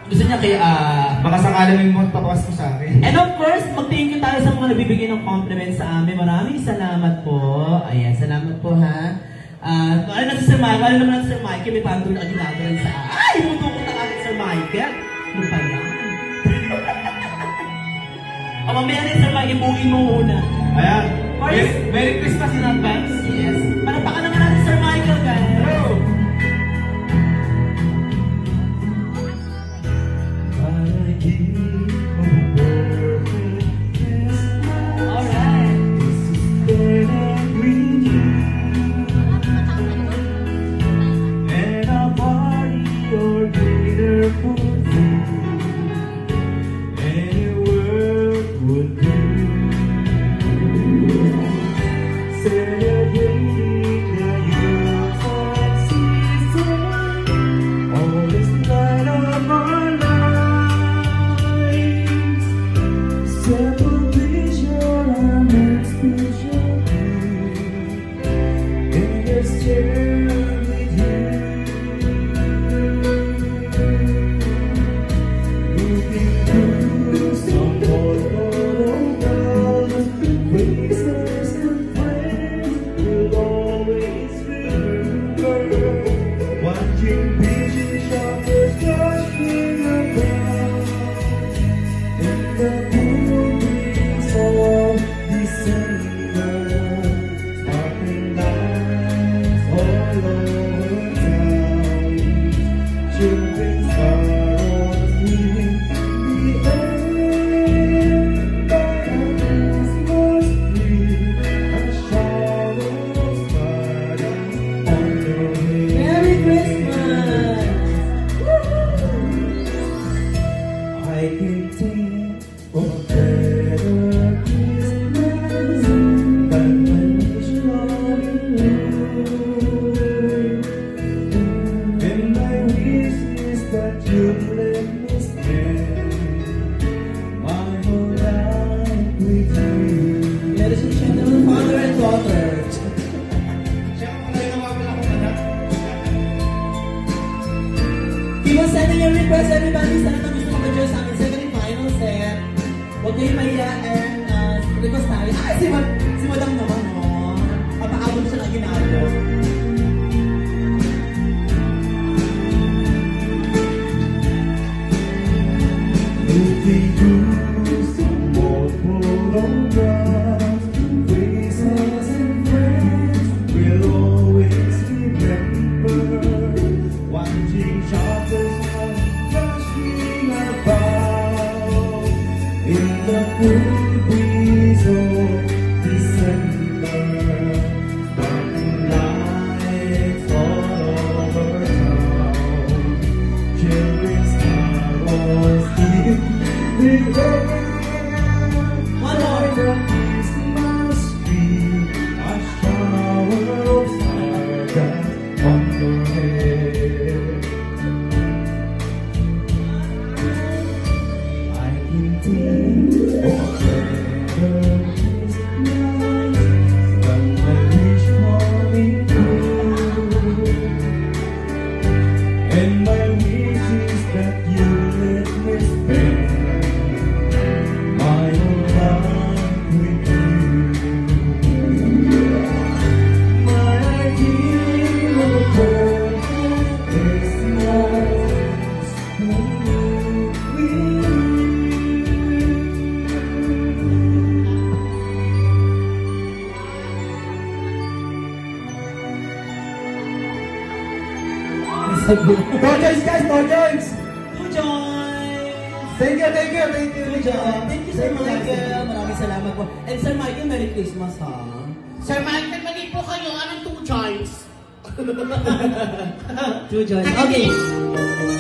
Gusto niya kaya, Baka sakala may magpapawas mo sa akin. and of course, mag-thank you tayo sa mga nabibigay ng compliment sa amin. Maraming salamat po. Ayan, salamat po ha. Ano na si Sir Michael? Ano naman na si Sir Michael? May pantol na ginagawa sa ay! Mutukot na kagad Sir Michael. Ano pa yan? O mamaya rin Sir Michael, bugin mo muna. Ayan. First, Merry Christmas in advance. yes. Panapakan naman natin Sir Michael, guys. Hello. Alright. And a party or dinner for two. Any word would do. Celebrating the Yuletide season on this night of our lives. Simple vision and expression in this journey with you. Looking through some photos, faces and friends will always remember. Watching vision shoppers rushing around in the cool breeze of December, sparkling lights all over town, children's carols ringing the air, by a Christmas tree, a shower of starting on your head. Merry Christmas! I can think of a better Christmas than my wish on you. And my wish is that you let me spend my whole life with you. Ladies and gentlemen, father and daughter. Keep on sending your request, everybody. Sana na gusto mag-adjust sa amin second and final set. Huwag kayong mahiya and request tayo. Ay, si Madam naman, oh. Papaabot siya ng ginagawa. Looking through some more photographs, faces and friends will always remember. Watching shoppers rushing about in the cool breeze of December, sparkling lights all over town, children's carols in the air. One more. By the Christmas tree, a shower of stardust on your head. I can think of a better Christmas than my wish coming true. And my wish is that you let me spend my whole life with you. My ideal of a perfect Christmas with you. More joints, guys, more joints! Two joints! Thank you, thank you, thank you. Good job. Thank you, Sir Michael. Maraming salamat po. And Sir Michael, Merry Christmas, ha? Sir Michael, mali po kayo. Anong two joints? Two joints. Okay.